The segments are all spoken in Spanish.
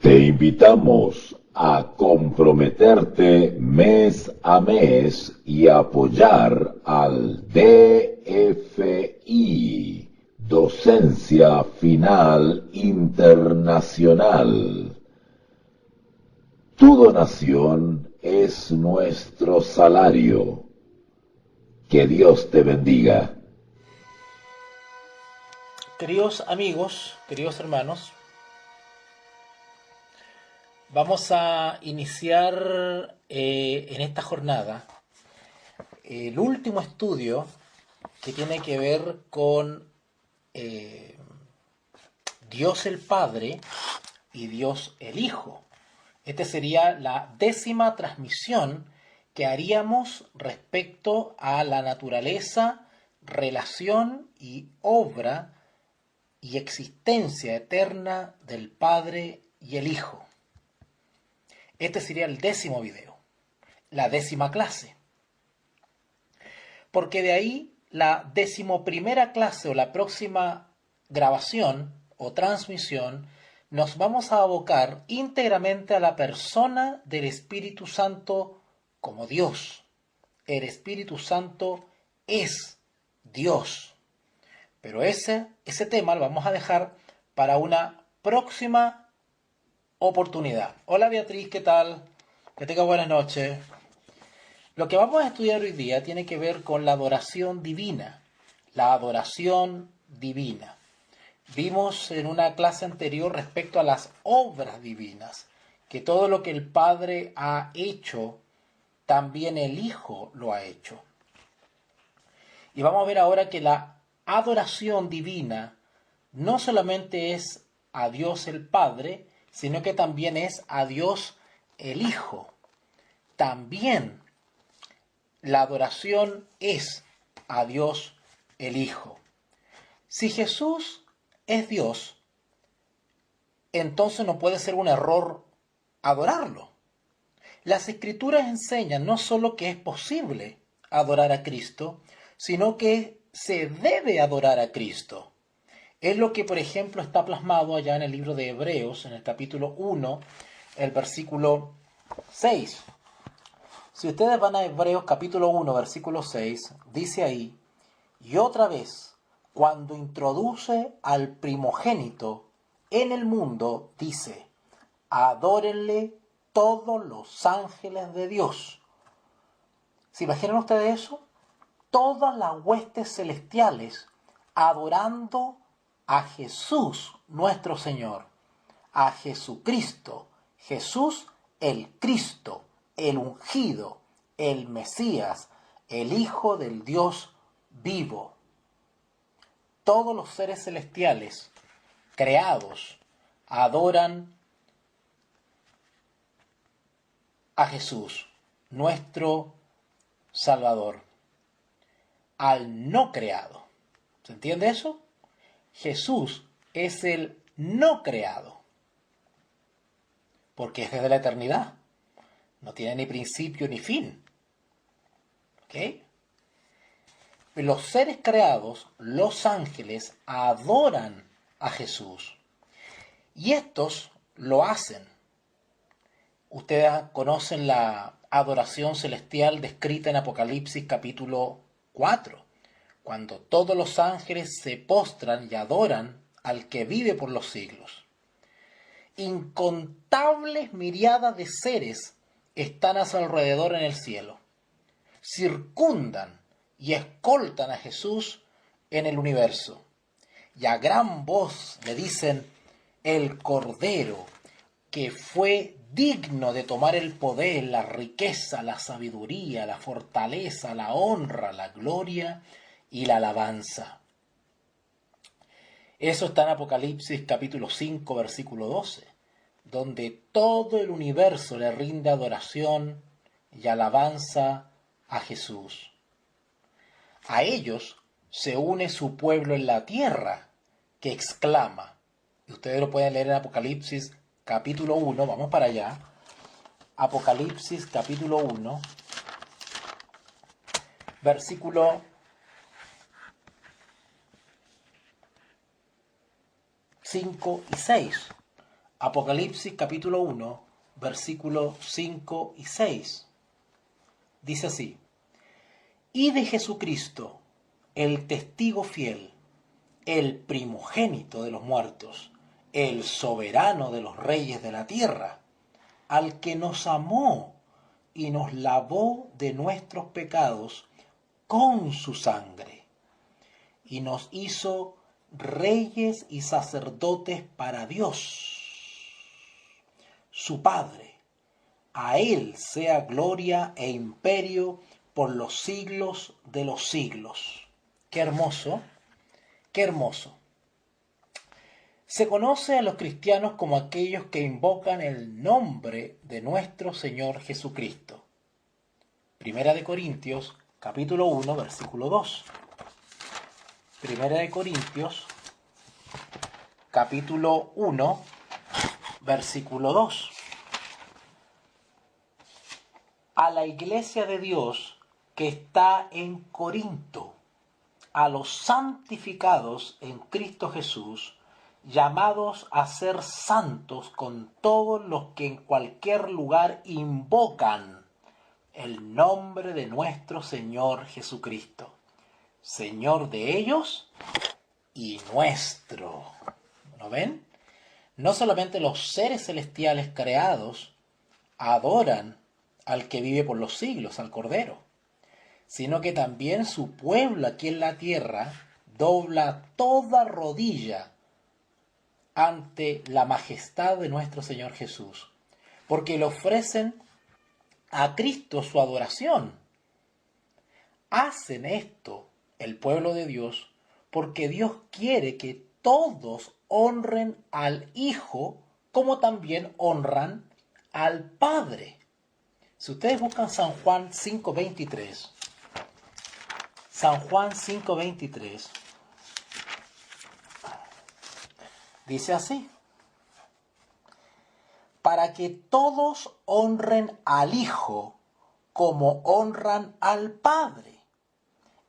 Te invitamos a comprometerte mes a mes y apoyar al DFI, Docencia Final Internacional. Tu donación es nuestro salario. Que Dios te bendiga. Queridos amigos, queridos hermanos, vamos a iniciar en esta jornada el último estudio que tiene que ver con Dios el Padre y Dios el Hijo. Esta sería la 10ª transmisión que haríamos respecto a la naturaleza, relación y obra y existencia eterna del Padre y el Hijo. Este sería el 10º video, la 10ª clase. Porque de ahí la 11ª clase o la próxima grabación o transmisión nos vamos a abocar íntegramente a la persona del Espíritu Santo como Dios. El Espíritu Santo es Dios. Pero ese tema lo vamos a dejar para una próxima oportunidad. Hola Beatriz, ¿qué tal? Que tenga buenas noches. Lo que vamos a estudiar hoy día tiene que ver con la adoración divina. La adoración divina. Vimos en una clase anterior respecto a las obras divinas, que todo lo que el Padre ha hecho, también el Hijo lo ha hecho. Y vamos a ver ahora que la adoración divina no solamente es a Dios el Padre, sino que también es a Dios el Hijo. También la adoración es a Dios el Hijo. Si Jesús es Dios, entonces no puede ser un error adorarlo. Las Escrituras enseñan no solo que es posible adorar a Cristo, sino que se debe adorar a Cristo. Es lo que, por ejemplo, está plasmado allá en el libro de Hebreos, en el capítulo 1, el versículo 6. Si ustedes van a Hebreos capítulo 1, versículo 6, dice ahí, y otra vez, cuando introduce al primogénito en el mundo, dice, adórenle todos los ángeles de Dios. ¿Se imaginan ustedes eso? Todas las huestes celestiales adorando a Jesús nuestro Señor, a Jesucristo, Jesús el Cristo, el ungido, el Mesías, el Hijo del Dios vivo. Todos los seres celestiales creados adoran a Jesús, nuestro Salvador, al no creado. ¿Se entiende eso? Jesús es el no creado, porque es desde la eternidad. No tiene ni principio ni fin. ¿Ok? Los seres creados, los ángeles, adoran a Jesús. Y estos lo hacen. Ustedes conocen la adoración celestial descrita en Apocalipsis capítulo 4, cuando todos los ángeles se postran y adoran al que vive por los siglos. Incontables miriadas de seres están a su alrededor en el cielo. Circundan y escoltan a Jesús en el universo. Y a gran voz le dicen, el Cordero, que fue digno de tomar el poder, la riqueza, la sabiduría, la fortaleza, la honra, la gloria y la alabanza. Eso está en Apocalipsis capítulo 5, versículo 12, donde todo el universo le rinde adoración y alabanza a Jesús. A ellos se une su pueblo en la tierra, que exclama, y ustedes lo pueden leer en Apocalipsis capítulo 1, vamos para allá, Apocalipsis capítulo 1, versículo 5 y 6. Apocalipsis capítulo 1, versículos 5 y 6. Dice así: y de Jesucristo, el testigo fiel, el primogénito de los muertos, el soberano de los reyes de la tierra, al que nos amó y nos lavó de nuestros pecados con su sangre, y nos hizo reyes y sacerdotes para Dios, su Padre. A Él sea gloria e imperio por los siglos de los siglos. Qué hermoso, qué hermoso. Se conoce a los cristianos como aquellos que invocan el nombre de nuestro Señor Jesucristo. Primera de Corintios, capítulo 1, versículo 2. Primera de Corintios, capítulo 1, versículo 2. A la iglesia de Dios que está en Corinto, a los santificados en Cristo Jesús, llamados a ser santos con todos los que en cualquier lugar invocan el nombre de nuestro Señor Jesucristo, Señor de ellos y nuestro. ¿No ven? No solamente los seres celestiales creados adoran al que vive por los siglos, al Cordero, sino que también su pueblo aquí en la tierra dobla toda rodilla ante la majestad de nuestro Señor Jesús, porque le ofrecen a Cristo su adoración. Hacen esto el pueblo de Dios porque Dios quiere que todos honren al Hijo como también honran al Padre. Si ustedes buscan San Juan 5:23, San Juan 5:23, dice así: para que todos honren al Hijo como honran al Padre.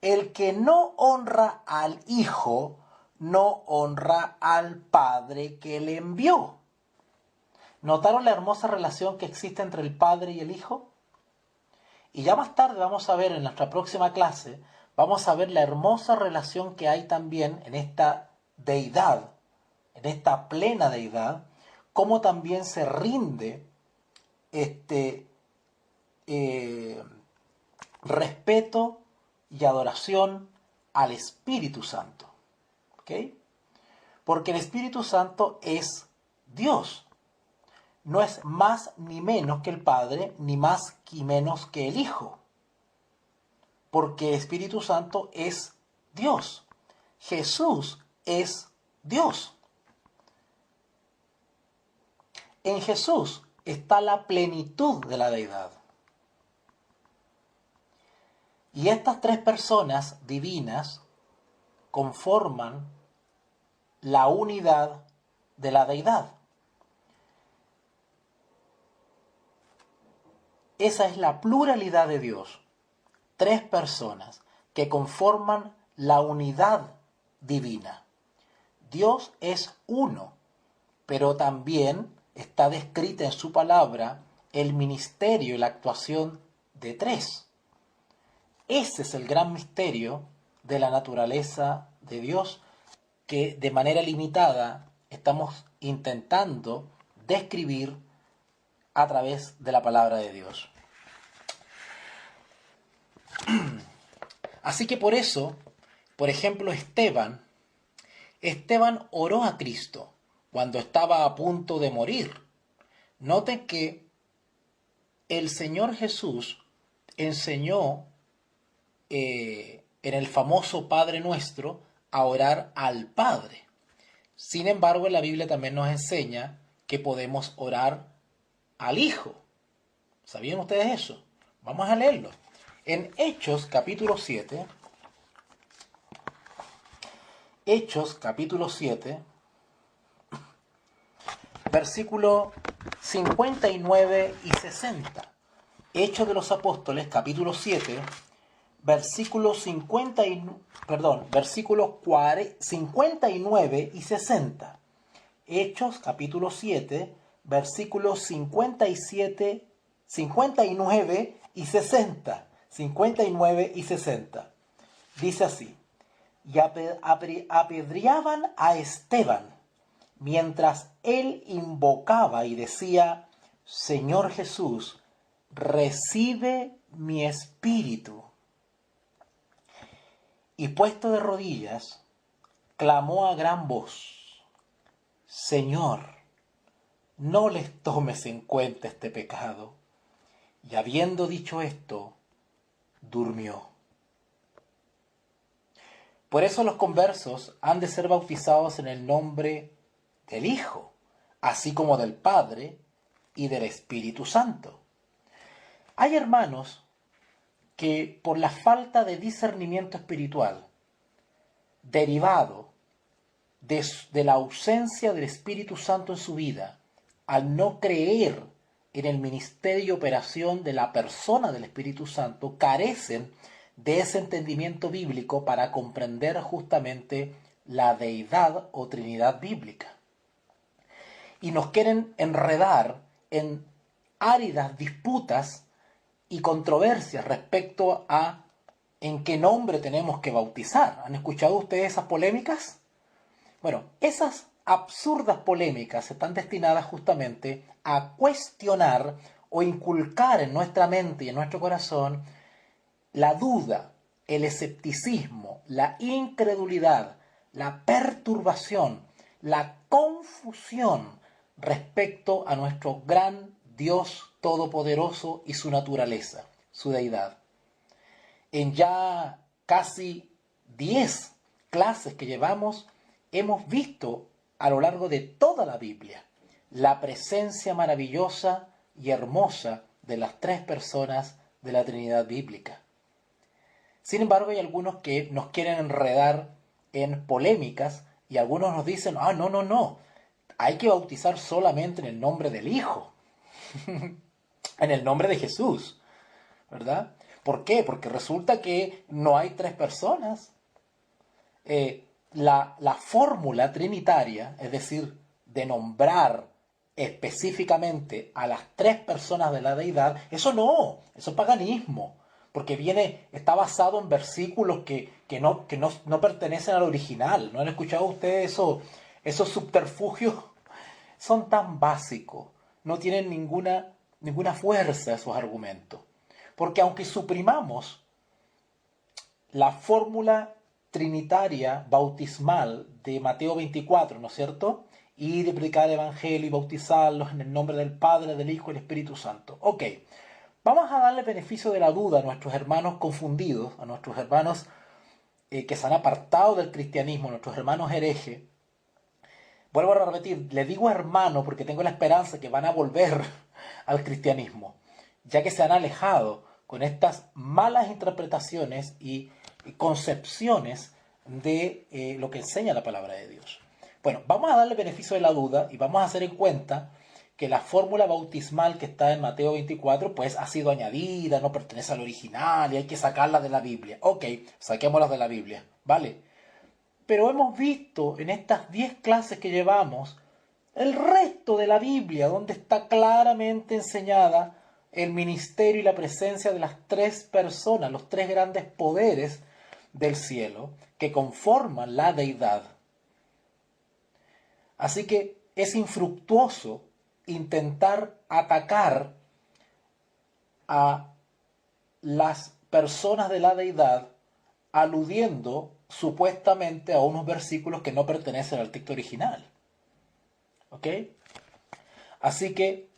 El que no honra al Hijo, no honra al Padre que le envió. ¿Notaron la hermosa relación que existe entre el Padre y el Hijo? Y ya más tarde vamos a ver en nuestra próxima clase, vamos a ver la hermosa relación que hay también en esta deidad, en esta plena deidad, cómo también se rinde respeto y adoración al Espíritu Santo. ¿Ok? Porque el Espíritu Santo es Dios. No es más ni menos que el Padre, ni más ni menos que el Hijo. Porque el Espíritu Santo es Dios. Jesús es Dios. En Jesús está la plenitud de la deidad. Y estas tres personas divinas conforman la unidad de la deidad. Esa es la pluralidad de Dios. Tres personas que conforman la unidad divina. Dios es uno, pero también está descrita en su palabra el ministerio y la actuación de tres. Ese es el gran misterio de la naturaleza de Dios que de manera limitada estamos intentando describir a través de la palabra de Dios. Así que por eso, por ejemplo, Esteban oró a Cristo cuando estaba a punto de morir. Noten que el Señor Jesús enseñó en el famoso Padre Nuestro a orar al Padre. Sin embargo, en la Biblia también nos enseña que podemos orar al Hijo. ¿Sabían ustedes eso? Vamos a leerlo. En Hechos capítulo 7, versículo 59 y 60. Hechos de los Apóstoles, capítulo 7, versículos 59 y 60. Hechos capítulo 7, versículos 57, 59 y 60. 59 y 60. Dice así: y apedreaban a Esteban, mientras él invocaba y decía: Señor Jesús, recibe mi espíritu. Y puesto de rodillas, clamó a gran voz: Señor, no les tomes en cuenta este pecado. Y habiendo dicho esto, durmió. Por eso los conversos han de ser bautizados en el nombre del Hijo, así como del Padre y del Espíritu Santo. Hay hermanos que por la falta de discernimiento espiritual, derivado de la ausencia del Espíritu Santo en su vida, al no creer en el ministerio y operación de la persona del Espíritu Santo, carecen de ese entendimiento bíblico para comprender justamente la deidad o Trinidad bíblica. Y nos quieren enredar en áridas disputas y controversias respecto a en qué nombre tenemos que bautizar. ¿Han escuchado ustedes esas polémicas? Bueno, esas absurdas polémicas están destinadas justamente a cuestionar o inculcar en nuestra mente y en nuestro corazón la duda, el escepticismo, la incredulidad, la perturbación, la confusión respecto a nuestro gran Dios todopoderoso y su naturaleza, su deidad. En ya casi 10 clases que llevamos, hemos visto a lo largo de toda la Biblia la presencia maravillosa y hermosa de las tres personas de la Trinidad bíblica. Sin embargo, hay algunos que nos quieren enredar en polémicas y algunos nos dicen: no, hay que bautizar solamente en el nombre del Hijo, en el nombre de Jesús, ¿verdad? ¿Por qué? Porque resulta que no hay tres personas. La fórmula trinitaria, es decir, de nombrar específicamente a las tres personas de la deidad, eso es paganismo, porque está basado en versículos que no pertenecen al original. ¿No han escuchado ustedes esos subterfugios? Son tan básicos, no tienen ninguna fuerza esos argumentos. Porque aunque suprimamos la fórmula trinitaria bautismal de Mateo 24, ¿no es cierto? Ir y predicar el Evangelio y bautizarlos en el nombre del Padre, del Hijo y del Espíritu Santo. Ok, vamos a darle beneficio de la duda a nuestros hermanos confundidos, a nuestros hermanos que se han apartado del cristianismo, a nuestros hermanos herejes. Vuelvo a repetir, le digo hermano porque tengo la esperanza que van a volver al cristianismo, ya que se han alejado con estas malas interpretaciones y concepciones de lo que enseña la palabra de Dios. Bueno, vamos a darle beneficio de la duda y vamos a hacer en cuenta que la fórmula bautismal que está en Mateo 24 pues ha sido añadida, no pertenece al original y hay que sacarla de la Biblia. Ok, saquémosla de la Biblia, ¿vale? Pero hemos visto en estas 10 clases que llevamos el resto de la Biblia, donde está claramente enseñada el ministerio y la presencia de las tres personas, los tres grandes poderes del cielo que conforman la deidad. Así que es infructuoso intentar atacar a las personas de la deidad aludiendo supuestamente a unos versículos que no pertenecen al texto original. ¿Ok? Así que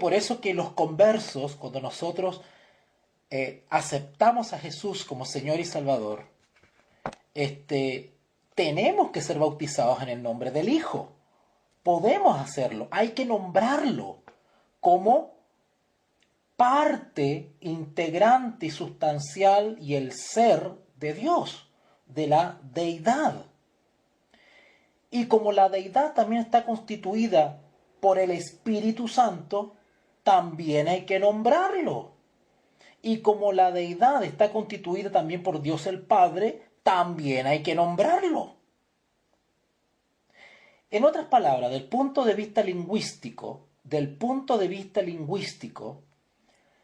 por eso que los conversos, cuando nosotros aceptamos a Jesús como Señor y Salvador, tenemos que ser bautizados en el nombre del Hijo. Podemos hacerlo, hay que nombrarlo como parte integrante y sustancial y el ser de Dios, de la deidad. Y como la deidad también está constituida por el Espíritu Santo, también hay que nombrarlo. Y como la deidad está constituida también por Dios el Padre, también hay que nombrarlo. En otras palabras, del punto de vista lingüístico,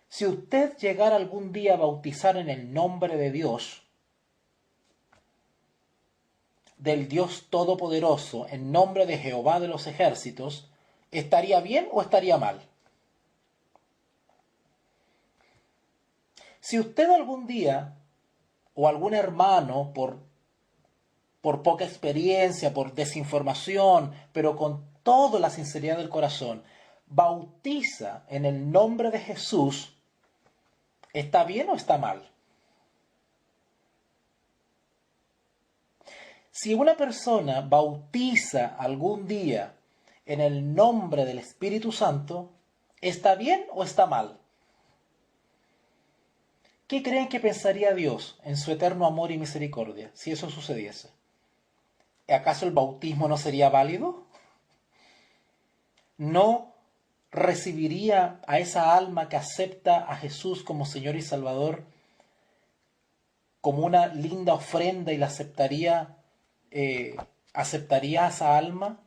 si usted llegara algún día a bautizar en el nombre de Dios, del Dios Todopoderoso, en nombre de Jehová de los ejércitos, ¿estaría bien o estaría mal? Si usted algún día, o algún hermano, por poca experiencia, por desinformación, pero con toda la sinceridad del corazón, bautiza en el nombre de Jesús, ¿está bien o está mal? Si una persona bautiza algún día en el nombre del Espíritu Santo, ¿está bien o está mal? ¿Qué creen que pensaría Dios en su eterno amor y misericordia si eso sucediese? ¿Acaso el bautismo no sería válido? ¿No recibiría a esa alma que acepta a Jesús como Señor y Salvador como una linda ofrenda y la aceptaría a esa alma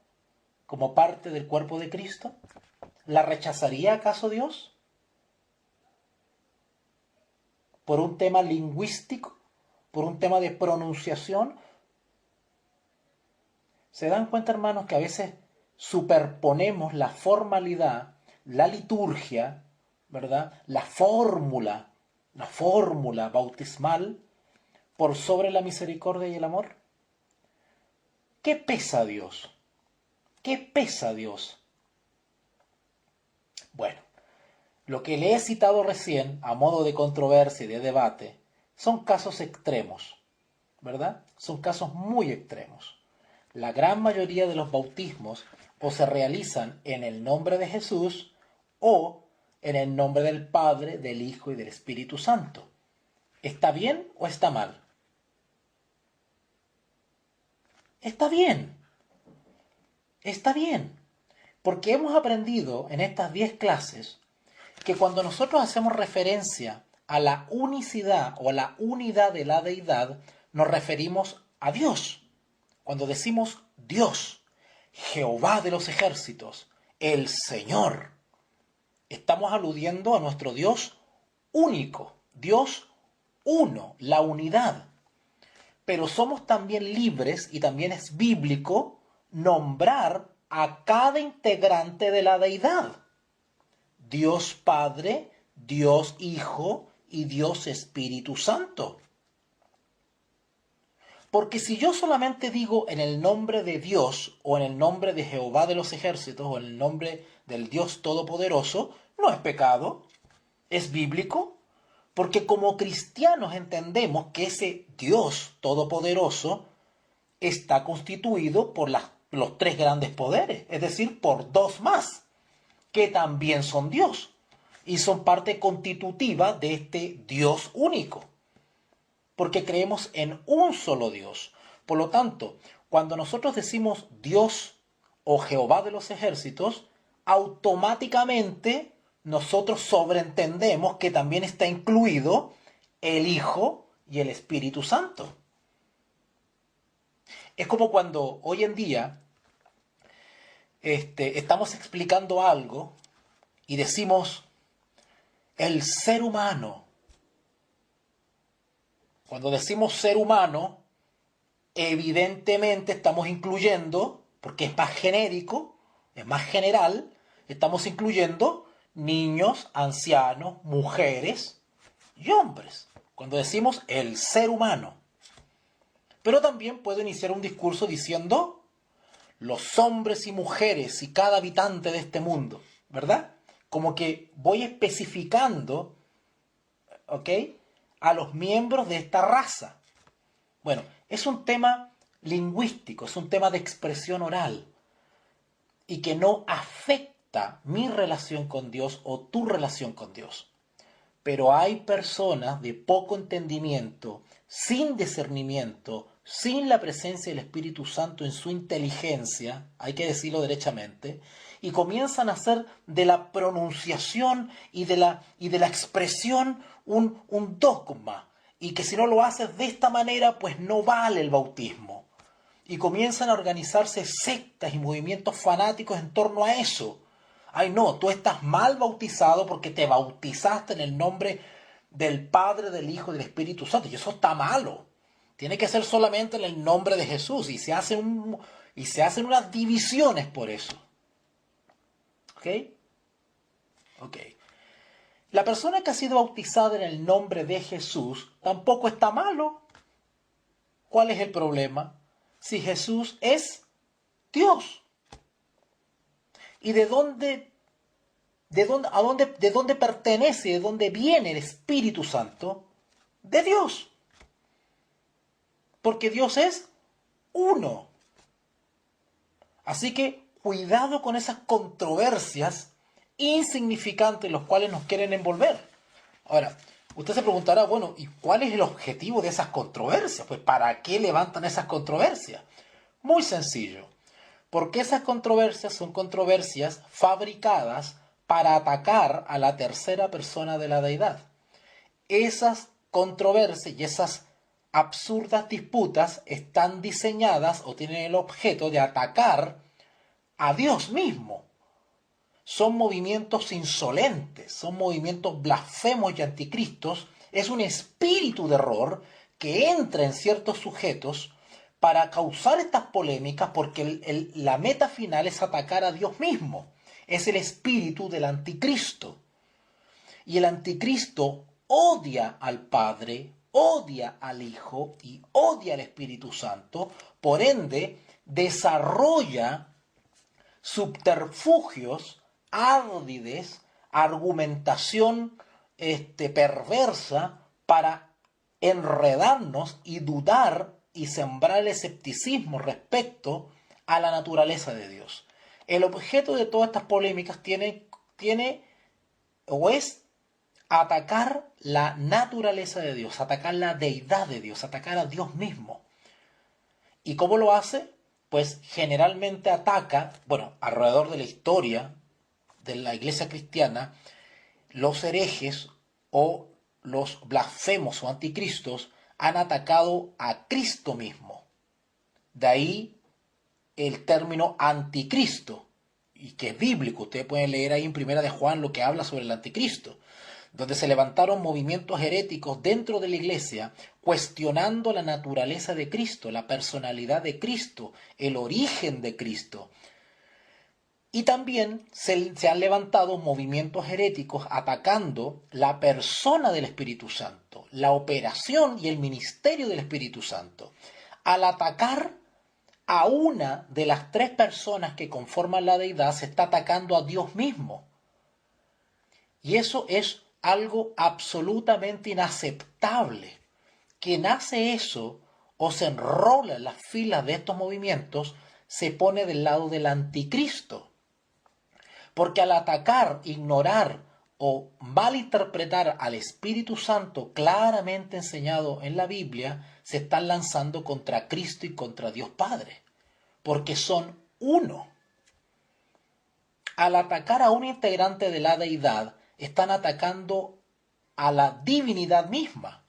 como parte del cuerpo de Cristo? ¿La rechazaría acaso Dios? ¿Por un tema lingüístico? ¿Por un tema de pronunciación? ¿Se dan cuenta, hermanos, que a veces superponemos la formalidad, la liturgia, ¿verdad? La fórmula bautismal por sobre la misericordia y el amor? ¿Qué pesa Dios? ¿Qué pesa Dios? Bueno, lo que le he citado recién, a modo de controversia y de debate, son casos extremos, ¿verdad? Son casos muy extremos. La gran mayoría de los bautismos o se realizan en el nombre de Jesús o en el nombre del Padre, del Hijo y del Espíritu Santo. ¿Está bien o está mal? Está bien. Está bien. Porque hemos aprendido en estas 10 clases que cuando nosotros hacemos referencia a la unicidad o a la unidad de la deidad, nos referimos a Dios. Cuando decimos Dios, Jehová de los ejércitos, el Señor, estamos aludiendo a nuestro Dios único, Dios uno, la unidad. Pero somos también libres, y también es bíblico, nombrar a cada integrante de la deidad. Dios Padre, Dios Hijo y Dios Espíritu Santo. Porque si yo solamente digo en el nombre de Dios, o en el nombre de Jehová de los ejércitos, o en el nombre del Dios Todopoderoso, no es pecado, es bíblico, porque como cristianos entendemos que ese Dios Todopoderoso está constituido por los 3 grandes poderes, es decir, por 2 más, que también son Dios, y son parte constitutiva de este Dios único, porque creemos en un solo Dios. Por lo tanto, cuando nosotros decimos Dios o Jehová de los ejércitos, automáticamente nosotros sobreentendemos que también está incluido el Hijo y el Espíritu Santo. Es como cuando hoy en día estamos explicando algo y decimos el ser humano. Cuando decimos ser humano, evidentemente estamos incluyendo, porque es más genérico, es más general, estamos incluyendo niños, ancianos, mujeres y hombres. Cuando decimos el ser humano. Pero también puedo iniciar un discurso diciendo los hombres y mujeres y cada habitante de este mundo, ¿verdad? Como que voy especificando, ¿ok?, a los miembros de esta raza. Bueno, es un tema lingüístico, es un tema de expresión oral y que no afecta mi relación con Dios o tu relación con Dios. Pero hay personas de poco entendimiento, sin discernimiento, sin la presencia del Espíritu Santo en su inteligencia, hay que decirlo derechamente, y comienzan a hacer de la pronunciación y de la expresión un dogma, y que si no lo haces de esta manera, pues no vale el bautismo. Y comienzan a organizarse sectas y movimientos fanáticos en torno a eso. Ay, no, tú estás mal bautizado porque te bautizaste en el nombre del Padre, del Hijo y del Espíritu Santo. Y eso está malo. Tiene que ser solamente en el nombre de Jesús. Y se hacen unas divisiones por eso. ¿Ok? Ok. La persona que ha sido bautizada en el nombre de Jesús tampoco está malo. ¿Cuál es el problema? Si Jesús es Dios. ¿Y de dónde pertenece, de dónde viene el Espíritu Santo? De Dios. Porque Dios es uno. Así que cuidado con esas controversias insignificantes en las cuales nos quieren envolver. Ahora, usted se preguntará, bueno, ¿y cuál es el objetivo de esas controversias? Pues ¿para qué levantan esas controversias? Muy sencillo. Porque esas controversias son controversias fabricadas para atacar a la tercera persona de la deidad. Esas controversias y esas absurdas disputas están diseñadas o tienen el objeto de atacar a Dios mismo. Son movimientos insolentes, son movimientos blasfemos y anticristos. Es un espíritu de error que entra en ciertos sujetos para causar estas polémicas, porque la meta final es atacar a Dios mismo. Es el espíritu del anticristo. Y el anticristo odia al Padre, odia al Hijo y odia al Espíritu Santo. Por ende, desarrolla subterfugios, árdides, argumentación perversa para enredarnos y dudar y sembrar el escepticismo respecto a la naturaleza de Dios. El objeto de todas estas polémicas tiene o es atacar la naturaleza de Dios, atacar la deidad de Dios, atacar a Dios mismo. ¿Y cómo lo hace? Pues generalmente ataca, alrededor de la historia de la iglesia cristiana, los herejes o los blasfemos o anticristos han atacado a Cristo mismo. De ahí el término anticristo, y que es bíblico. Ustedes pueden leer ahí en Primera de Juan lo que habla sobre el anticristo, donde se levantaron movimientos heréticos dentro de la iglesia, cuestionando la naturaleza de Cristo, la personalidad de Cristo, el origen de Cristo. Y también se han levantado movimientos heréticos atacando la persona del Espíritu Santo, la operación y el ministerio del Espíritu Santo. Al atacar a una de las tres personas que conforman la deidad, se está atacando a Dios mismo. Y eso es algo absolutamente inaceptable. Quien hace eso o se enrola en las filas de estos movimientos se pone del lado del anticristo. Porque al atacar, ignorar o malinterpretar al Espíritu Santo claramente enseñado en la Biblia, se están lanzando contra Cristo y contra Dios Padre. Porque son uno. Al atacar a un integrante de la deidad, están atacando a la divinidad misma.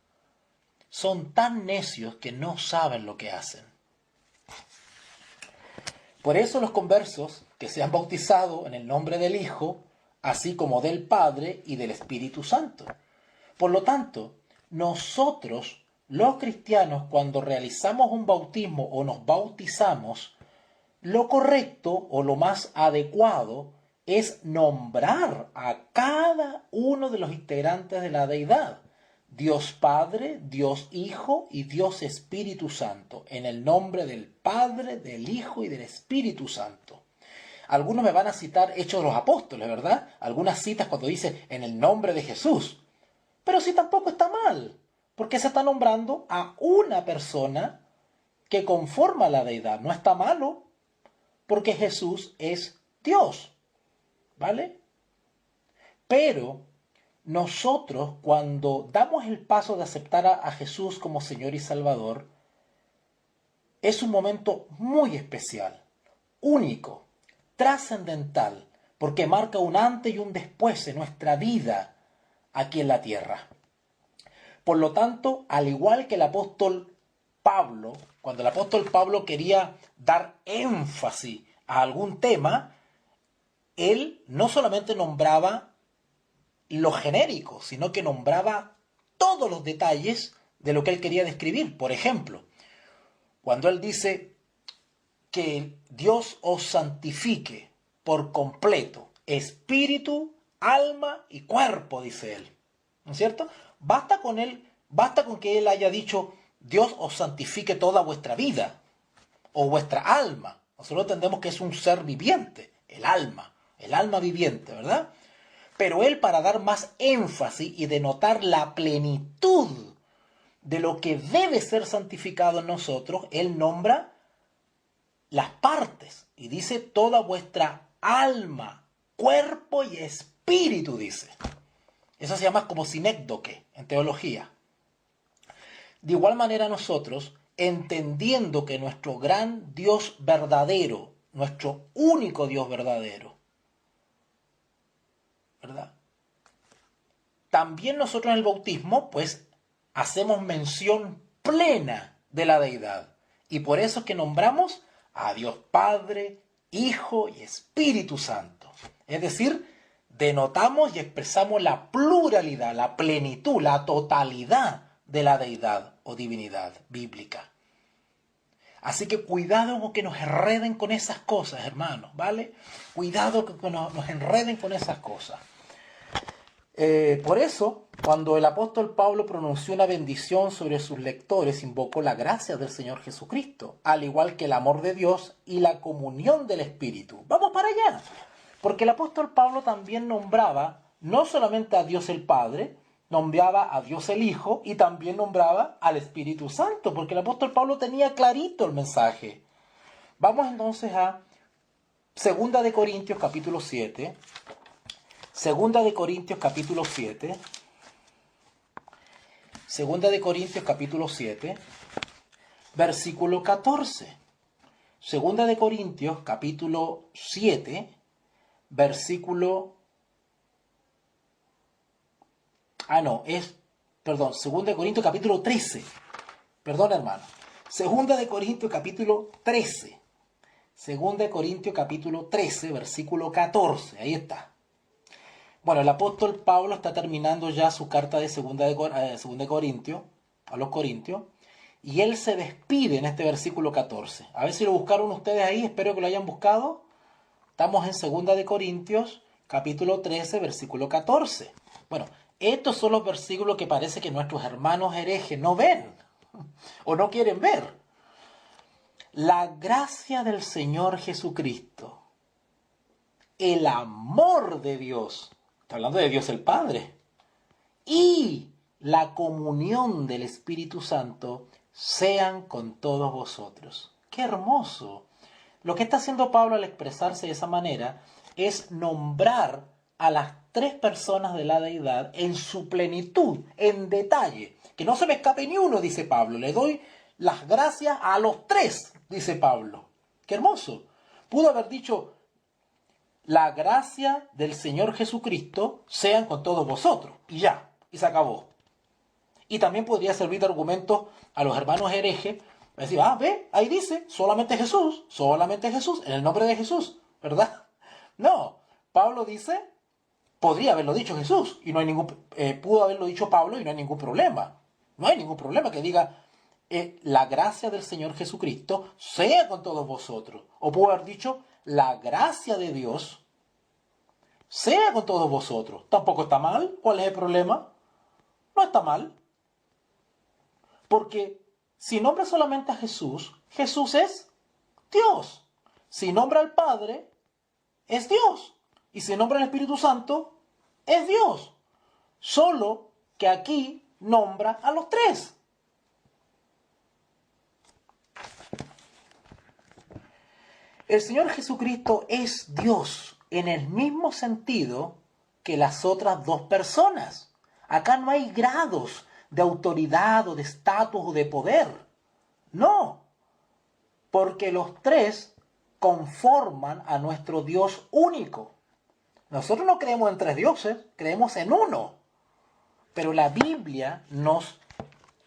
Son tan necios que no saben lo que hacen. Por eso los conversos que se han bautizado en el nombre del Hijo, así como del Padre y del Espíritu Santo. Por lo tanto, nosotros, los cristianos, cuando realizamos un bautismo o nos bautizamos, lo correcto o lo más adecuado es nombrar a cada uno de los integrantes de la deidad. Dios Padre, Dios Hijo y Dios Espíritu Santo, en el nombre del Padre, del Hijo y del Espíritu Santo. Algunos me van a citar Hechos de los Apóstoles, ¿verdad? Algunas citas cuando dice en el nombre de Jesús. Pero sí, tampoco está mal, porque se está nombrando a una persona que conforma la deidad. No está malo, porque Jesús es Dios, ¿vale? Pero nosotros, cuando damos el paso de aceptar a Jesús como Señor y Salvador, es un momento muy especial, único, trascendental, porque marca un antes y un después en nuestra vida aquí en la tierra. Por lo tanto, al igual que el apóstol Pablo, cuando el apóstol Pablo quería dar énfasis a algún tema, él no solamente nombraba lo genérico, sino que nombraba todos los detalles de lo que él quería describir. Por ejemplo, cuando él dice que Dios os santifique por completo, espíritu, alma y cuerpo, dice él. ¿No es cierto? Basta con que él haya dicho, Dios os santifique toda vuestra vida o vuestra alma. Nosotros entendemos que es un ser viviente, el alma viviente, ¿verdad? Pero él, para dar más énfasis y denotar la plenitud de lo que debe ser santificado en nosotros, él nombra las partes y dice toda vuestra alma, cuerpo y espíritu, dice. Eso se llama como sinécdoque en teología. De igual manera nosotros, entendiendo que nuestro gran Dios verdadero, nuestro único Dios verdadero, ¿verdad? También nosotros en el bautismo, pues, hacemos mención plena de la deidad. Y por eso es que nombramos a Dios Padre, Hijo y Espíritu Santo. Es decir, denotamos y expresamos la pluralidad, la plenitud, la totalidad de la deidad o divinidad bíblica. Así que cuidado con que nos enreden con esas cosas, hermanos, ¿vale? Cuidado con que nos enreden con esas cosas. Por eso, cuando el apóstol Pablo pronunció una bendición sobre sus lectores, invocó la gracia del Señor Jesucristo, al igual que el amor de Dios y la comunión del Espíritu. Vamos para allá, porque el apóstol Pablo también nombraba no solamente a Dios el Padre, nombraba a Dios el Hijo y también nombraba al Espíritu Santo, porque el apóstol Pablo tenía clarito el mensaje. Vamos entonces a 2 de Corintios capítulo 7. Segunda de Corintios capítulo 7. Segunda de Corintios capítulo 7, versículo 14. Segunda de Corintios capítulo 7, versículo... Segunda de Corintios capítulo 13. Perdón, hermano. Segunda de Corintios capítulo 13. Segunda de Corintios capítulo 13, versículo 14. Ahí está. Bueno, el apóstol Pablo está terminando ya su carta de segunda de Corintios, a los Corintios, y él se despide en este versículo 14. A ver si lo buscaron ustedes ahí, espero que lo hayan buscado. Estamos en segunda de Corintios, capítulo 13, versículo 14. Bueno, estos son los versículos que parece que nuestros hermanos herejes no ven o no quieren ver. La gracia del Señor Jesucristo, el amor de Dios, está hablando de Dios el Padre, y la comunión del Espíritu Santo sean con todos vosotros. ¡Qué hermoso! Lo que está haciendo Pablo al expresarse de esa manera es nombrar a las tres personas de la deidad en su plenitud, en detalle. Que no se me escape ni uno, dice Pablo. Le doy las gracias a los tres, dice Pablo. ¡Qué hermoso! Pudo haber dicho, la gracia del Señor Jesucristo sean con todos vosotros. Y ya, y se acabó. Y también podría servir de argumento a los hermanos herejes. Decir, ve, ahí dice, solamente Jesús, en el nombre de Jesús, ¿verdad? No, Pablo dice, podría haberlo dicho Jesús, y no hay pudo haberlo dicho Pablo y no hay ningún problema. No hay ningún problema que diga, la gracia del Señor Jesucristo sea con todos vosotros. O pudo haber dicho, la gracia de Dios sea con todos vosotros. Tampoco está mal. ¿Cuál es el problema? No está mal. Porque si nombra solamente a Jesús, Jesús es Dios. Si nombra al Padre, es Dios. Y si nombra al Espíritu Santo, es Dios. Solo que aquí nombra a los tres. El Señor Jesucristo es Dios en el mismo sentido que las otras dos personas. Acá no hay grados de autoridad o de estatus o de poder. No, porque los tres conforman a nuestro Dios único. Nosotros no creemos en tres dioses, creemos en uno. Pero la Biblia nos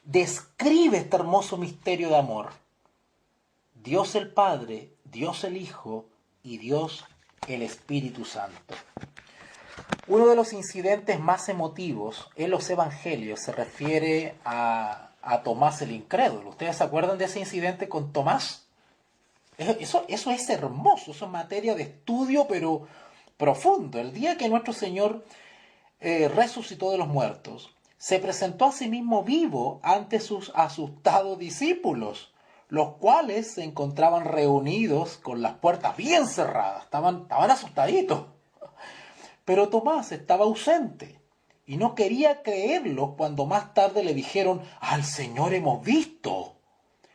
describe este hermoso misterio de amor. Dios el Padre, Dios el Hijo y Dios el Espíritu Santo. Uno de los incidentes más emotivos en los evangelios se refiere a Tomás el incrédulo. ¿Ustedes se acuerdan de ese incidente con Tomás? Eso es hermoso, eso es materia de estudio, pero profundo. El día que nuestro Señor resucitó de los muertos, se presentó a sí mismo vivo ante sus asustados discípulos, los cuales se encontraban reunidos con las puertas bien cerradas, estaban asustaditos. Pero Tomás estaba ausente y no quería creerlo cuando más tarde le dijeron: «Al Señor hemos visto».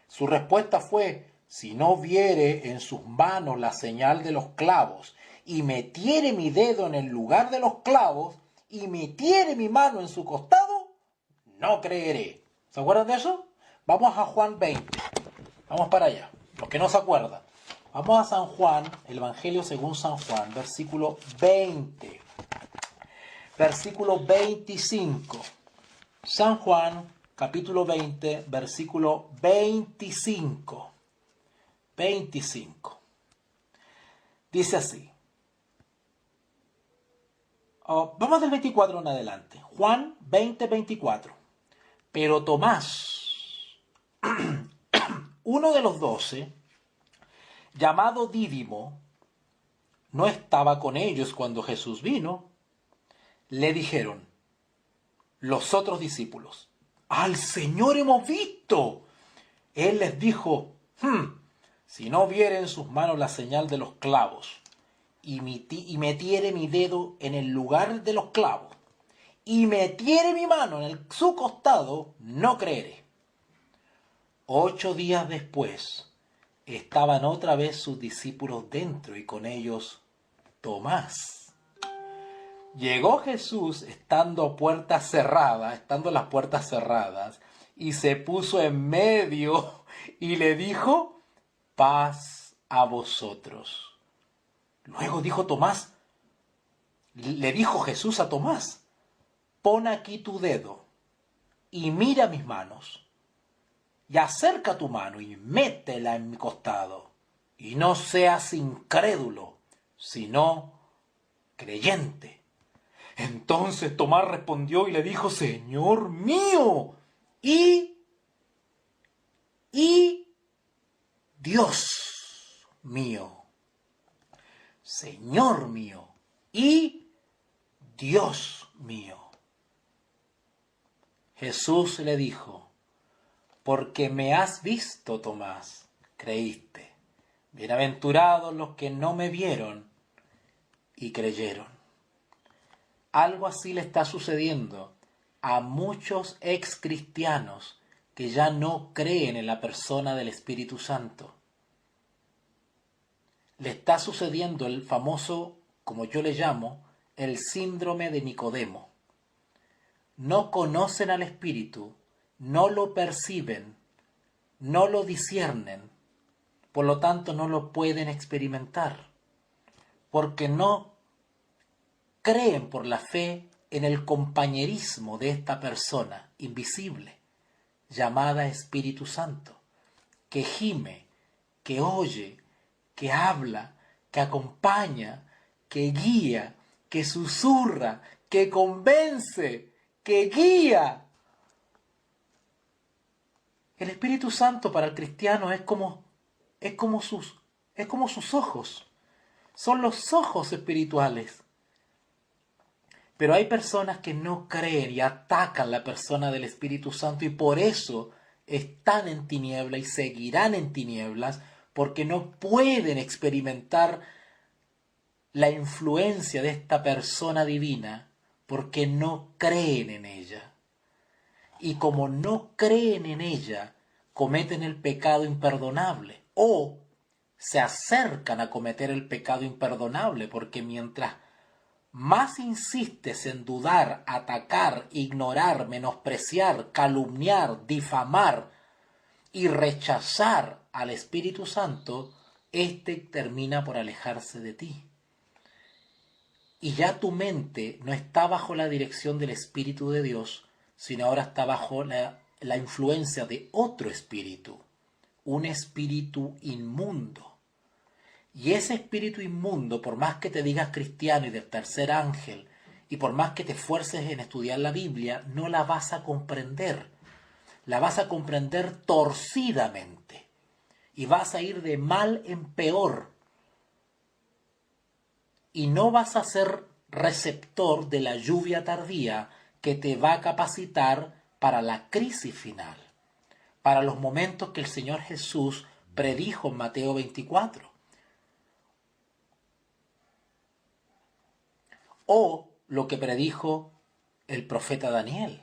Su respuesta fue: «Si no viere en sus manos la señal de los clavos, y metiere mi dedo en el lugar de los clavos, y metiere mi mano en su costado, no creeré». ¿Se acuerdan de eso? Vamos a Juan 20. Vamos para allá. Los que no se acuerdan. Vamos a San Juan, el Evangelio según San Juan, versículo 20. Versículo 25. San Juan, capítulo 20, versículo 25. 25. Dice así. Vamos del 24 en adelante. Juan 20, 24. Pero Tomás, uno de los 12, llamado Dídimo, no estaba con ellos cuando Jesús vino. Le dijeron los otros discípulos: «Al Señor hemos visto». Él les dijo: «Si no viere en sus manos la señal de los clavos, y metiere mi dedo en el lugar de los clavos, y metiere mi mano en su costado, no creeré». 8 días después, estaban otra vez sus discípulos dentro, y con ellos Tomás. Llegó Jesús estando las puertas cerradas, y se puso en medio y le dijo: «Paz a vosotros». Luego le dijo Jesús a Tomás: «Pon aquí tu dedo y mira mis manos, y acerca tu mano y métela en mi costado, y no seas incrédulo, sino creyente». Entonces Tomás respondió y le dijo: «Señor mío y Dios mío». Señor mío y Dios mío. Jesús le dijo: «Porque me has visto, Tomás, creíste. Bienaventurados los que no me vieron y creyeron». Algo así le está sucediendo a muchos ex cristianos que ya no creen en la persona del Espíritu Santo. Le está sucediendo el famoso, como yo le llamo, el síndrome de Nicodemo. No conocen al Espíritu, no lo perciben, no lo disciernen, por lo tanto no lo pueden experimentar, porque no creen por la fe en el compañerismo de esta persona invisible, llamada Espíritu Santo, que gime, que oye, que habla, que acompaña, que guía, que susurra, que convence, que guía. El Espíritu Santo para el cristiano es como sus ojos. Son los ojos espirituales. Pero hay personas que no creen y atacan la persona del Espíritu Santo, y por eso están en tinieblas y seguirán en tinieblas, porque no pueden experimentar la influencia de esta persona divina, porque no creen en ella. Y como no creen en ella, cometen el pecado imperdonable, o se acercan a cometer el pecado imperdonable, porque mientras más insistes en dudar, atacar, ignorar, menospreciar, calumniar, difamar y rechazar al Espíritu Santo, éste termina por alejarse de ti. Y ya tu mente no está bajo la dirección del Espíritu de Dios, sino ahora está bajo la influencia de otro espíritu, un espíritu inmundo. Y ese espíritu inmundo, por más que te digas cristiano y del tercer ángel, y por más que te esfuerces en estudiar la Biblia, no la vas a comprender. La vas a comprender torcidamente. Y vas a ir de mal en peor. Y no vas a ser receptor de la lluvia tardía que te va a capacitar para la crisis final, para los momentos que el Señor Jesús predijo en Mateo 24. O lo que predijo el profeta Daniel.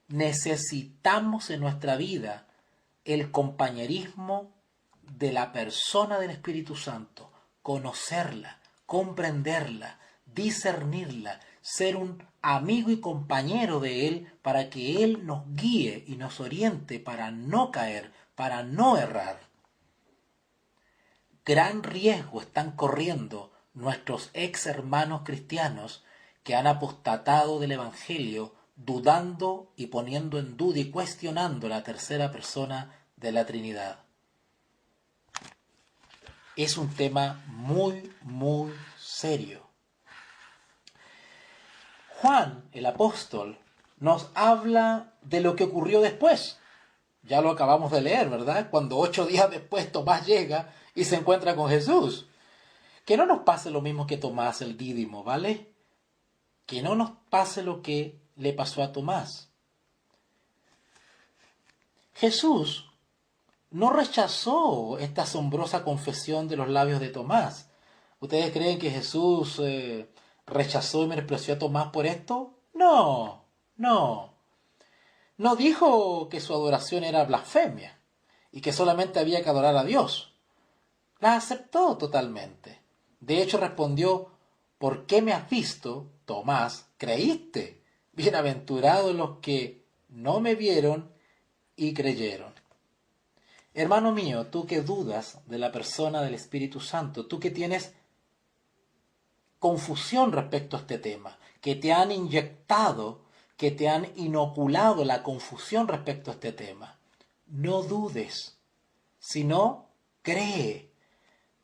Necesitamos en nuestra vida el compañerismo de la persona del Espíritu Santo, conocerla, comprenderla, discernirla, ser un amigo y compañero de Él para que Él nos guíe y nos oriente para no caer, para no errar. Gran riesgo están corriendo nuestros ex hermanos cristianos que han apostatado del Evangelio, dudando y poniendo en duda y cuestionando la tercera persona de la Trinidad. Es un tema muy, muy serio. Juan, el apóstol, nos habla de lo que ocurrió después. Ya lo acabamos de leer, ¿verdad? Cuando 8 días después Tomás llega y se encuentra con Jesús. Que no nos pase lo mismo que Tomás el Dídimo, ¿vale? Que no nos pase lo que le pasó a Tomás. Jesús no rechazó esta asombrosa confesión de los labios de Tomás. ¿Ustedes creen que Jesús rechazó y menospreció a Tomás por esto? No, no. No dijo que su adoración era blasfemia y que solamente había que adorar a Dios. La aceptó totalmente. De hecho respondió: ¿por qué me has visto, Tomás, creíste? Bienaventurados los que no me vieron y creyeron. Hermano mío, tú que dudas de la persona del Espíritu Santo, tú que tienes confusión respecto a este tema, que te han inyectado, que te han inoculado la confusión respecto a este tema, no dudes, sino cree.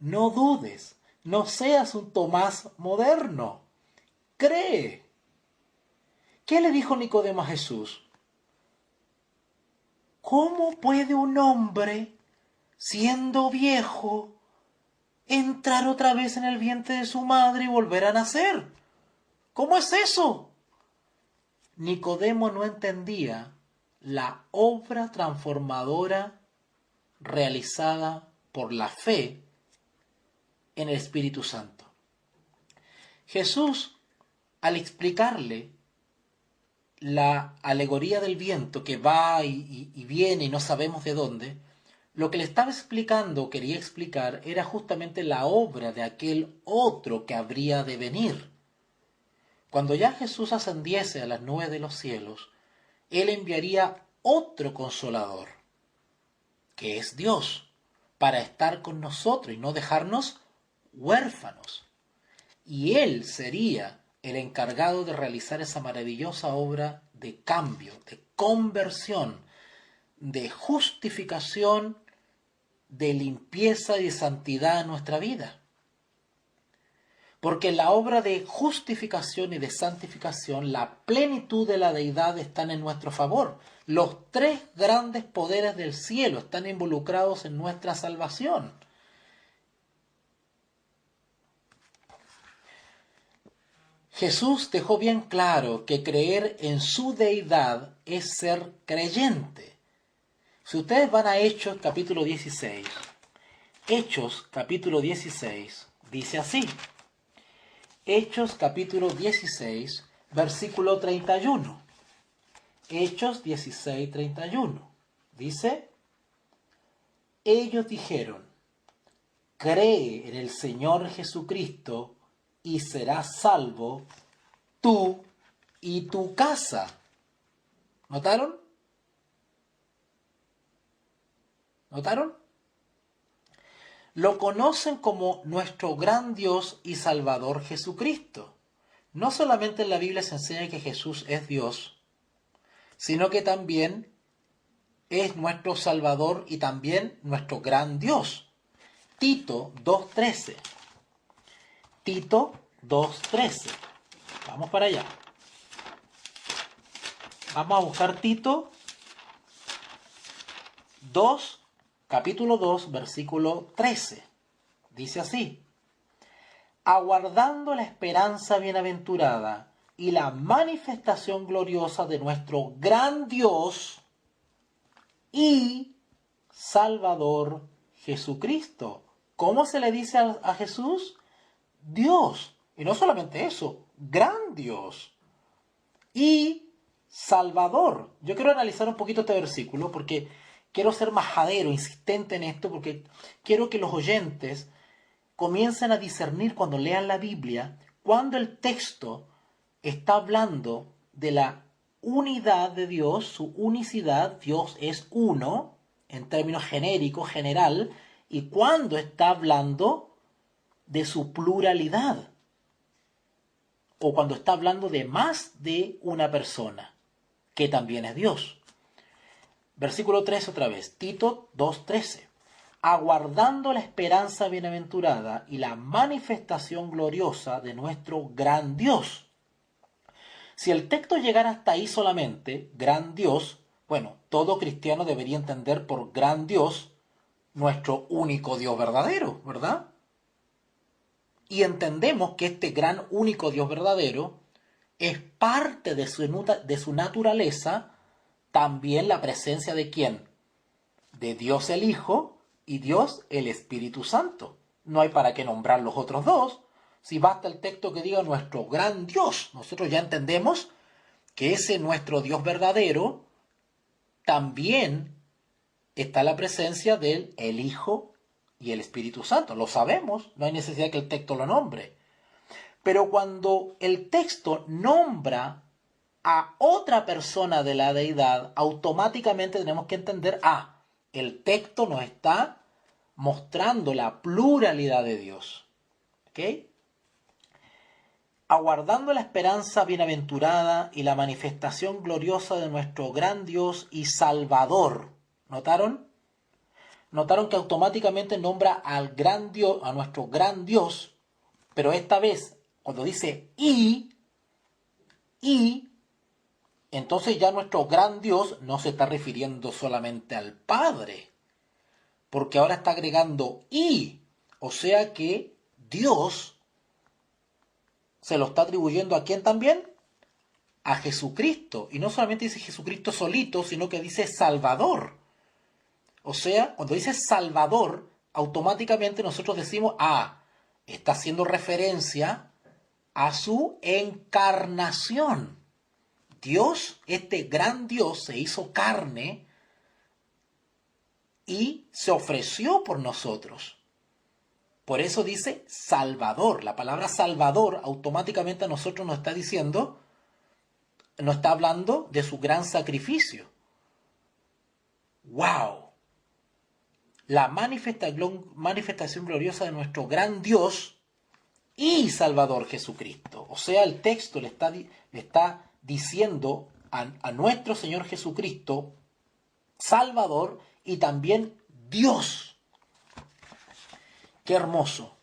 No dudes, no seas un Tomás moderno, cree. ¿Qué le dijo Nicodemo a Jesús? ¿Cómo puede un hombre, siendo viejo, entrar otra vez en el vientre de su madre y volver a nacer? ¿Cómo es eso? Nicodemo no entendía la obra transformadora realizada por la fe en el Espíritu Santo. Jesús, al explicarle la alegoría del viento que va y viene y no sabemos de dónde, lo que le estaba explicando, quería explicar, era justamente la obra de aquel otro que habría de venir. Cuando ya Jesús ascendiese a las nubes de los cielos, Él enviaría otro consolador, que es Dios, para estar con nosotros y no dejarnos huérfanos. Y Él sería el encargado de realizar esa maravillosa obra de cambio, de conversión, de justificación, de limpieza y de santidad en nuestra vida. Porque en la obra de justificación y de santificación, la plenitud de la deidad está en nuestro favor. Los 3 grandes poderes del cielo están involucrados en nuestra salvación. Jesús dejó bien claro que creer en su deidad es ser creyente. Si ustedes van a Hechos capítulo 16, Hechos capítulo 16 dice así. Hechos capítulo 16, versículo 31. Hechos 16, 31. Dice: ellos dijeron: cree en el Señor Jesucristo y serás salvo tú y tu casa. ¿Notaron? ¿Notaron? Lo conocen como nuestro gran Dios y Salvador Jesucristo. No solamente en la Biblia se enseña que Jesús es Dios, sino que también es nuestro Salvador y también nuestro gran Dios. Tito 2:13. Tito 2:13. Vamos para allá. Vamos a buscar Tito 2, capítulo 2, versículo 13. Dice así: aguardando la esperanza bienaventurada y la manifestación gloriosa de nuestro gran Dios y Salvador Jesucristo. ¿Cómo se le dice a Jesús? Dios. Y no solamente eso, gran Dios y Salvador. Yo quiero analizar un poquito este versículo porque quiero ser majadero, insistente en esto, porque quiero que los oyentes comiencen a discernir cuando lean la Biblia, cuando el texto está hablando de la unidad de Dios, su unicidad, Dios es uno, en términos genéricos, general, y cuando está hablando de su pluralidad, o cuando está hablando de más de una persona, que también es Dios. Versículo 3 otra vez, Tito 2:13. Aguardando la esperanza bienaventurada y la manifestación gloriosa de nuestro gran Dios. Si el texto llegara hasta ahí solamente, gran Dios, bueno, todo cristiano debería entender por gran Dios nuestro único Dios verdadero, ¿verdad? Y entendemos que este gran único Dios verdadero es parte de su naturaleza, también la presencia de ¿quién? De Dios el Hijo y Dios el Espíritu Santo. No hay para qué nombrar los otros dos. Si basta el texto que diga nuestro gran Dios, nosotros ya entendemos que ese nuestro Dios verdadero también está la presencia del el Hijo y el Espíritu Santo. Lo sabemos, no hay necesidad que el texto lo nombre. Pero cuando el texto nombra a otra persona de la deidad, automáticamente tenemos que entender, el texto nos está mostrando la pluralidad de Dios. ¿Ok? Aguardando la esperanza bienaventurada y la manifestación gloriosa de nuestro gran Dios y Salvador. ¿Notaron? Notaron que automáticamente nombra al gran Dios, a nuestro gran Dios, pero esta vez, cuando dice y, entonces ya nuestro gran Dios no se está refiriendo solamente al Padre, porque ahora está agregando y, o sea que Dios se lo está atribuyendo ¿a quién también? A Jesucristo. Y no solamente dice Jesucristo solito, sino que dice Salvador. O sea, cuando dice Salvador, automáticamente nosotros decimos, está haciendo referencia a su encarnación. Dios, este gran Dios, se hizo carne y se ofreció por nosotros. Por eso dice Salvador. La palabra Salvador automáticamente a nosotros nos está diciendo, nos está hablando de su gran sacrificio. ¡Wow! La manifestación gloriosa de nuestro gran Dios y Salvador Jesucristo. O sea, el texto le está diciendo a nuestro Señor Jesucristo, Salvador y también Dios. ¡Qué hermoso!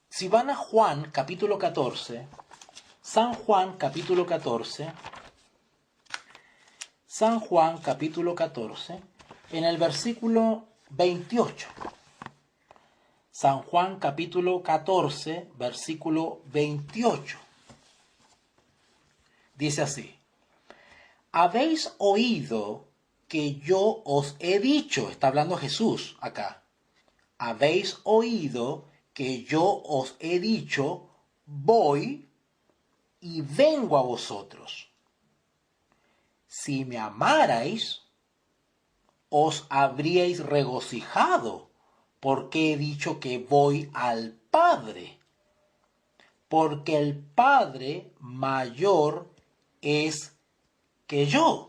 Si van a Juan capítulo 14, San Juan capítulo 14, San Juan capítulo 14, en el versículo 28. San Juan capítulo 14, versículo 28. Dice así: habéis oído que yo os he dicho, está hablando Jesús acá, habéis oído que yo os he dicho, voy y vengo a vosotros. Si me amarais, os habríais regocijado, porque he dicho que voy al Padre, porque el Padre mayor es que yo.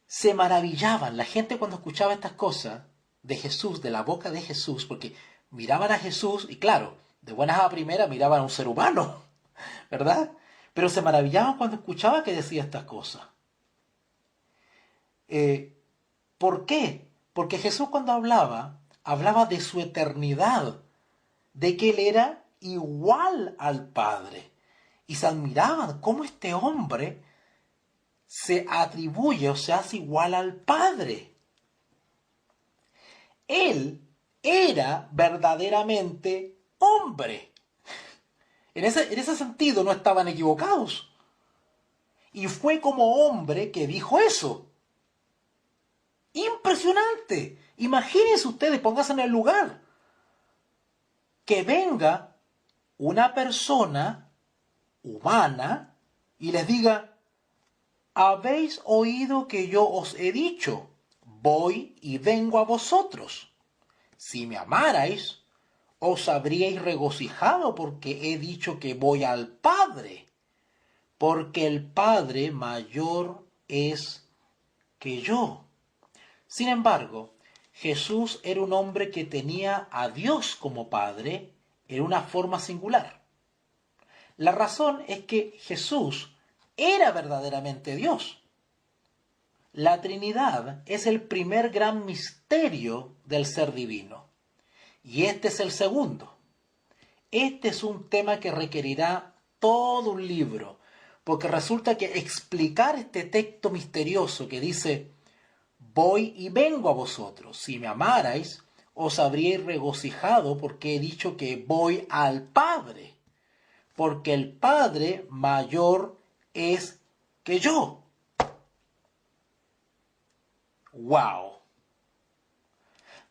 Se maravillaban la gente cuando escuchaba estas cosas de Jesús, de la boca de Jesús, porque miraban a Jesús y claro, de buenas a primeras miraban a un ser humano, ¿verdad? Pero se maravillaban cuando escuchaba que decía estas cosas. ¿Por qué? Porque Jesús cuando hablaba de su eternidad, de que Él era igual al Padre. Y se admiraban cómo este hombre se atribuye o se hace igual al Padre. Él era verdaderamente hombre. En ese sentido no estaban equivocados. Y fue como hombre que dijo eso. Impresionante. Imagínense ustedes, pónganse en el lugar. Que venga una persona humana y les diga, habéis oído que yo os he dicho, voy y vengo a vosotros. Si me amarais, os habríais regocijado porque he dicho que voy al Padre, porque el Padre mayor es que yo. Sin embargo, Jesús era un hombre que tenía a Dios como Padre en una forma singular. La razón es que Jesús era verdaderamente Dios. La Trinidad es el primer gran misterio del ser divino. Y este es el segundo. Este es un tema que requerirá todo un libro, porque resulta que explicar este texto misterioso que dice, voy y vengo a vosotros, si me amarais, os habríais regocijado porque he dicho que voy al Padre, porque el Padre mayor es que yo. ¡Wow!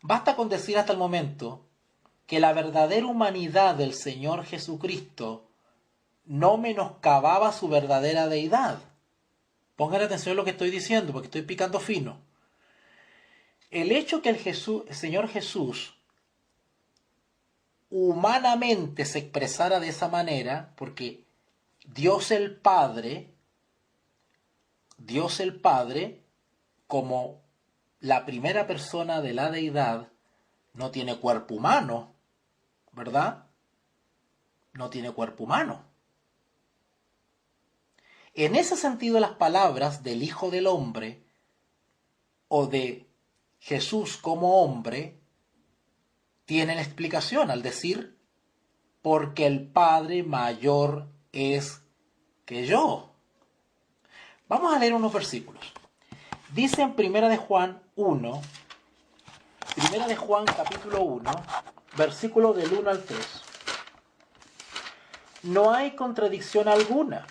Basta con decir hasta el momento que la verdadera humanidad del Señor Jesucristo no menoscababa su verdadera deidad. Pongan atención a lo que estoy diciendo, porque estoy picando fino. El hecho que el Señor Jesús humanamente se expresara de esa manera, porque Dios el Padre, como la primera persona de la deidad, no tiene cuerpo humano, ¿verdad? No tiene cuerpo humano. En ese sentido, las palabras del Hijo del Hombre o de Jesús como hombre tienen explicación al decir, porque el Padre mayor es que yo. Vamos a leer unos versículos. Dice en Primera de Juan capítulo 1, versículo del 1 al 3. No hay contradicción alguna.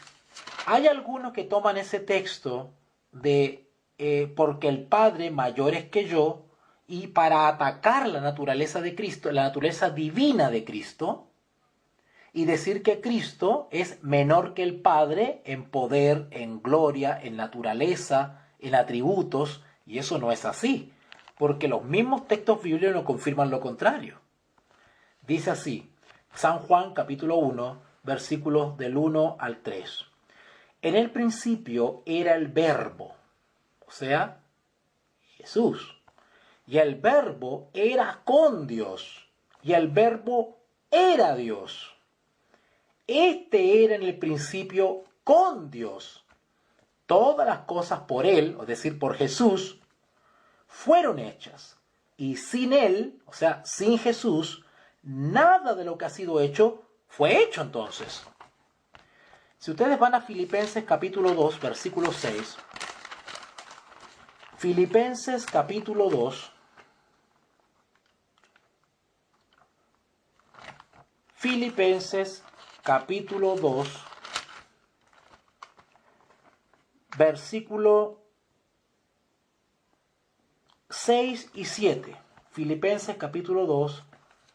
Hay algunos que toman ese texto de porque el Padre mayor es que yo, y para atacar la naturaleza de Cristo, la naturaleza divina de Cristo, y decir que Cristo es menor que el Padre en poder, en gloria, en naturaleza, en atributos, y eso no es así, porque los mismos textos bíblicos nos confirman lo contrario. Dice así, San Juan capítulo 1, versículos del 1 al 3. En el principio era el Verbo, o sea, Jesús. Y el Verbo era con Dios. Y el Verbo era Dios. Este era en el principio con Dios. Todas las cosas por Él, es decir, por Jesús, fueron hechas. Y sin Él, o sea, sin Jesús, nada de lo que ha sido hecho fue hecho entonces. Si ustedes van a Filipenses capítulo 2, versículo 6, Filipenses capítulo 2, Filipenses capítulo 2, versículo 6 y 7. Filipenses capítulo 2,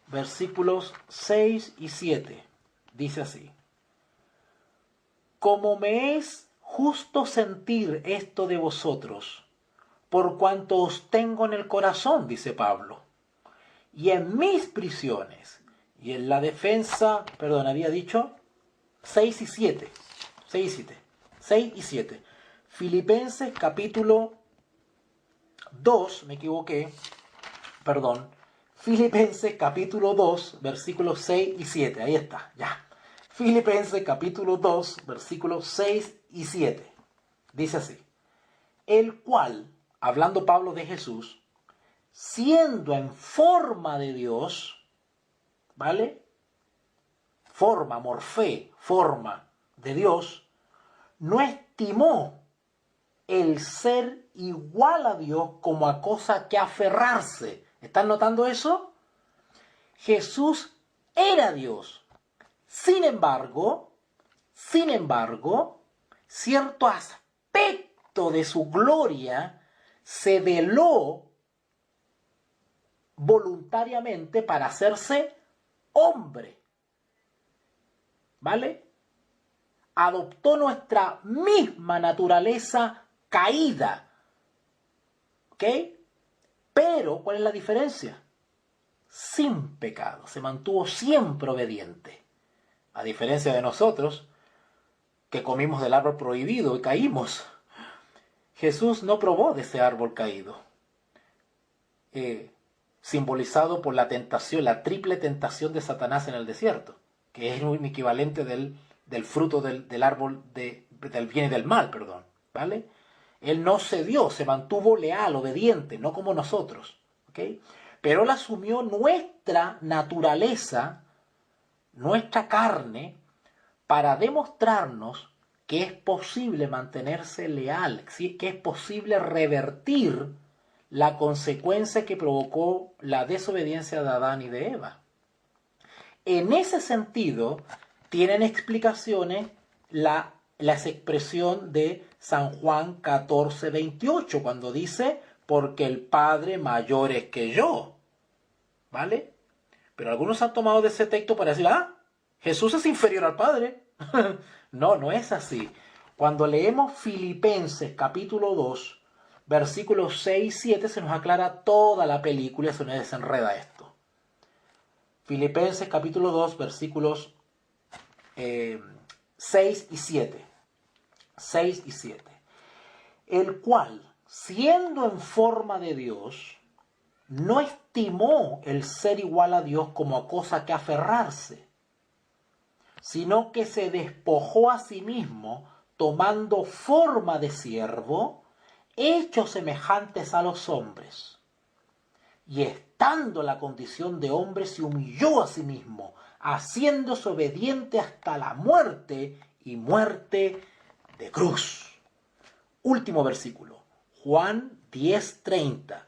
versículos 6 y 7. Dice así. Como me es justo sentir esto de vosotros, por cuanto os tengo en el corazón, dice Pablo, y en mis prisiones, y en la defensa, había dicho 6 y 7. 6 y 7. Filipenses capítulo 2, Filipenses capítulo 2, versículos 6 y 7. Ahí está, ya. Filipenses capítulo 2, versículos 6 y 7. Dice así. El cual, hablando Pablo de Jesús, siendo en forma de Dios, ¿vale? Forma, morfé, forma de Dios, no estimó el ser igual a Dios como a cosa que aferrarse. ¿Están notando eso? Jesús era Dios. Sin embargo, cierto aspecto de su gloria se veló voluntariamente para hacerse hombre. ¿Vale? Adoptó nuestra misma naturaleza caída. ¿Ok? Pero, ¿cuál es la diferencia? Sin pecado. Se mantuvo siempre obediente. A diferencia de nosotros, que comimos del árbol prohibido y caímos. Jesús no probó de ese árbol caído. Simbolizado por la tentación, la triple tentación de Satanás en el desierto, que es un equivalente del fruto del árbol del bien y del mal, perdón, ¿vale? Él no cedió, se mantuvo leal, obediente, no como nosotros, ¿ok? Pero él asumió nuestra naturaleza, nuestra carne, para demostrarnos que es posible mantenerse leal, que es posible revertir la consecuencia que provocó la desobediencia de Adán y de Eva. En ese sentido, tienen explicaciones la expresión de San Juan 14:28, cuando dice, porque el Padre mayor es que yo. ¿Vale? Pero algunos han tomado de ese texto para decir, Jesús es inferior al Padre. No, no es así. Cuando leemos Filipenses capítulo 2, versículos 6 y 7, se nos aclara toda la película y se nos desenreda esto. Filipenses capítulo 2, versículos 6 y 7. 6 y 7. El cual, siendo en forma de Dios, no estimó el ser igual a Dios como a cosa que aferrarse, sino que se despojó a sí mismo, tomando forma de siervo, hecho semejantes a los hombres. Y estando en la condición de hombre, se humilló a sí mismo, haciéndose obediente hasta la muerte, y muerte de cruz. Último versículo, Juan 10:30.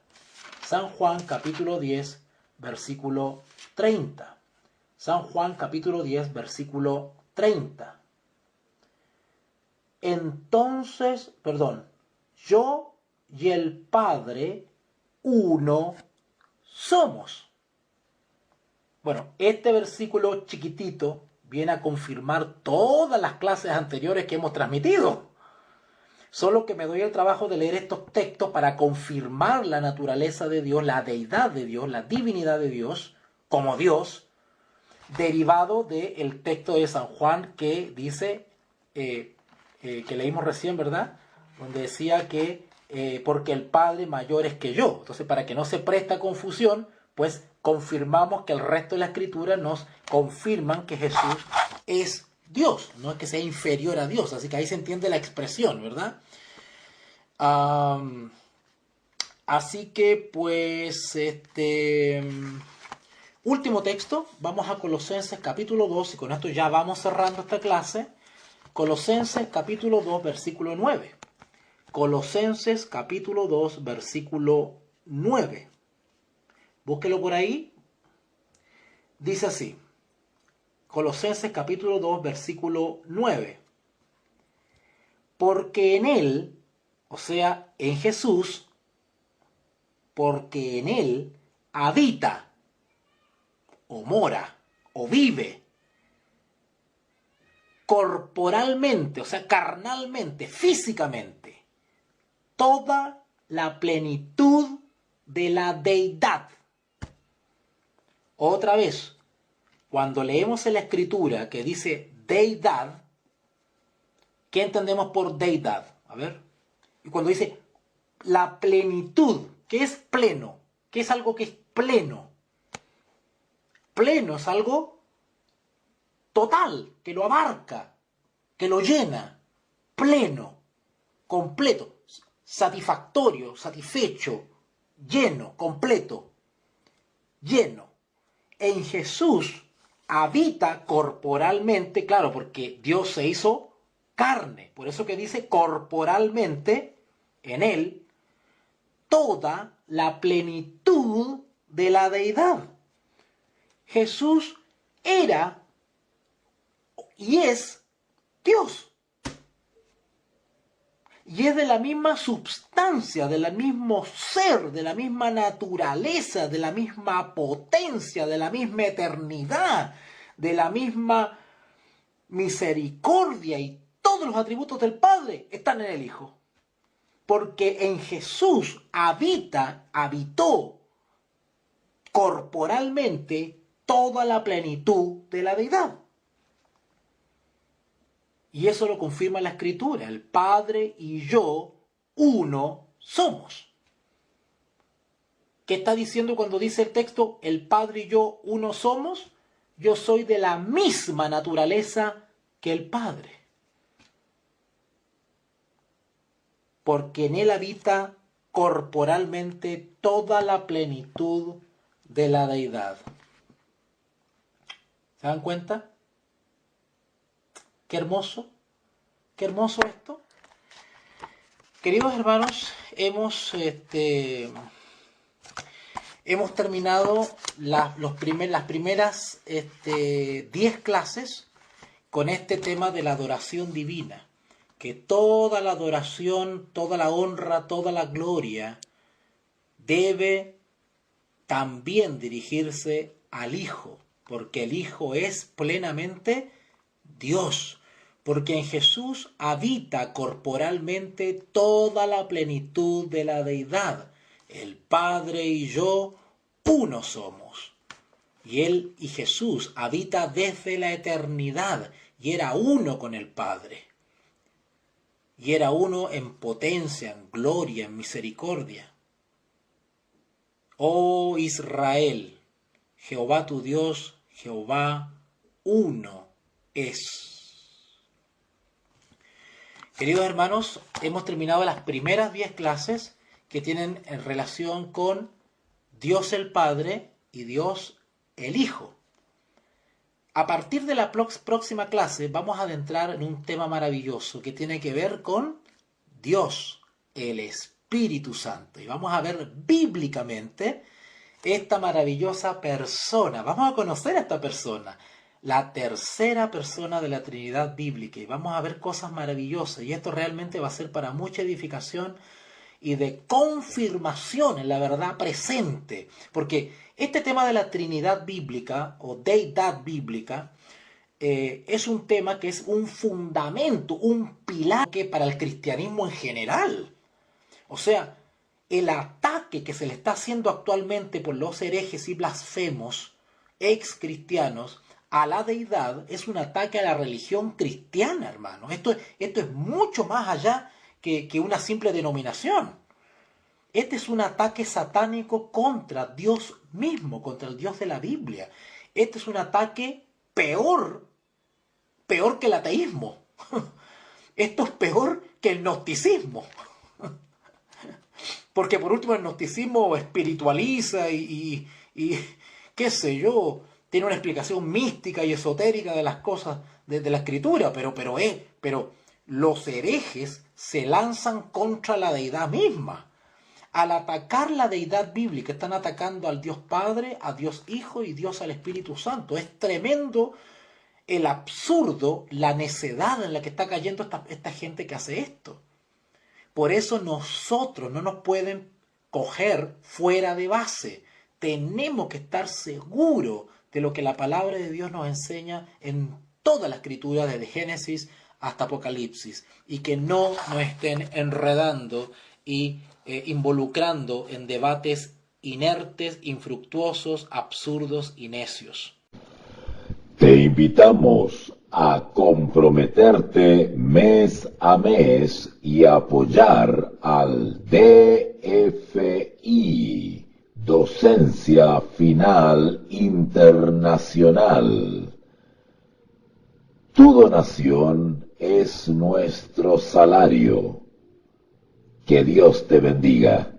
San Juan capítulo 10, versículo 30. San Juan capítulo 10, versículo 30. Entonces, yo y el Padre uno somos. Bueno, este versículo chiquitito viene a confirmar todas las clases anteriores que hemos transmitido. Solo que me doy el trabajo de leer estos textos para confirmar la naturaleza de Dios, la deidad de Dios, la divinidad de Dios, como Dios, derivado del texto de San Juan que dice, que leímos recién, ¿verdad? Donde decía que porque el Padre mayor es que yo. Entonces, para que no se presta confusión, pues confirmamos que el resto de la Escritura nos confirman que Jesús es Dios, no es que sea inferior a Dios. Así que ahí se entiende la expresión, ¿verdad? Así que, pues, último texto, vamos a Colosenses capítulo 2, y con esto ya vamos cerrando esta clase. Colosenses capítulo 2, versículo 9. Colosenses capítulo 2, versículo 9. Búsquelo por ahí. Dice así. Colosenses capítulo 2, versículo 9. Porque en Él, o sea, en Jesús, porque en Él habita, o mora, o vive, corporalmente, o sea, carnalmente, físicamente, toda la plenitud de la deidad. Otra vez, cuando leemos en la Escritura que dice deidad, ¿qué entendemos por deidad? A ver. Y cuando dice la plenitud, ¿qué es pleno? ¿Qué es algo que es pleno? Pleno es algo total, que lo abarca, que lo llena. Pleno, completo, satisfactorio, satisfecho, lleno, completo, lleno. En Jesús habita corporalmente, claro, porque Dios se hizo carne, por eso que dice corporalmente en él toda la plenitud de la deidad. Jesús era y es Dios. Y es de la misma substancia, del mismo ser, de la misma naturaleza, de la misma potencia, de la misma eternidad, de la misma misericordia, y todos los atributos del Padre están en el Hijo. Porque en Jesús habitó corporalmente toda la plenitud de la deidad. Y eso lo confirma la Escritura. El Padre y yo, uno somos. ¿Qué está diciendo cuando dice el texto, el Padre y yo, uno somos? Yo soy de la misma naturaleza que el Padre. Porque en él habita corporalmente toda la plenitud de la deidad. ¿Se dan cuenta? Qué hermoso esto. Queridos hermanos, hemos terminado las primeras 10 clases con este tema de la adoración divina. Que toda la adoración, toda la honra, toda la gloria debe también dirigirse al Hijo, porque el Hijo es plenamente Dios. Porque en Jesús habita corporalmente toda la plenitud de la deidad. El Padre y yo, uno somos. Y Él y Jesús habita desde la eternidad y era uno con el Padre. Y era uno en potencia, en gloria, en misericordia. Oh Israel, Jehová tu Dios, Jehová uno es. Queridos hermanos, hemos terminado las primeras 10 clases que tienen en relación con Dios el Padre y Dios el Hijo. A partir de la próxima clase vamos a adentrar en un tema maravilloso que tiene que ver con Dios, el Espíritu Santo. Y vamos a ver bíblicamente esta maravillosa persona. Vamos a conocer a esta persona, la tercera persona de la Trinidad bíblica. Y vamos a ver cosas maravillosas. Y esto realmente va a ser para mucha edificación y de confirmación en la verdad presente. Porque este tema de la Trinidad bíblica o deidad bíblica es un tema que es un fundamento, un pilar que para el cristianismo en general. O sea, el ataque que se le está haciendo actualmente por los herejes y blasfemos ex cristianos a la deidad es un ataque a la religión cristiana, hermano. Esto es mucho más allá que una simple denominación. Este es un ataque satánico contra Dios mismo, contra el Dios de la Biblia. Este es un ataque peor que el ateísmo. Esto es peor que el gnosticismo. Porque por último el gnosticismo espiritualiza y qué sé yo, tiene una explicación mística y esotérica de las cosas de la Escritura, pero los herejes se lanzan contra la deidad misma. Al atacar la deidad bíblica, están atacando al Dios Padre, a Dios Hijo y Dios al Espíritu Santo. Es tremendo el absurdo, la necedad en la que está cayendo esta gente que hace esto. Por eso nosotros no nos pueden coger fuera de base. Tenemos que estar seguros de lo que la palabra de Dios nos enseña en toda la Escritura, desde Génesis hasta Apocalipsis, y que no nos estén enredando y involucrando en debates inertes, infructuosos, absurdos y necios. Te invitamos a comprometerte mes a mes y apoyar al DFI, Docente docencia final internacional. Tu donación es nuestro salario. Que Dios te bendiga.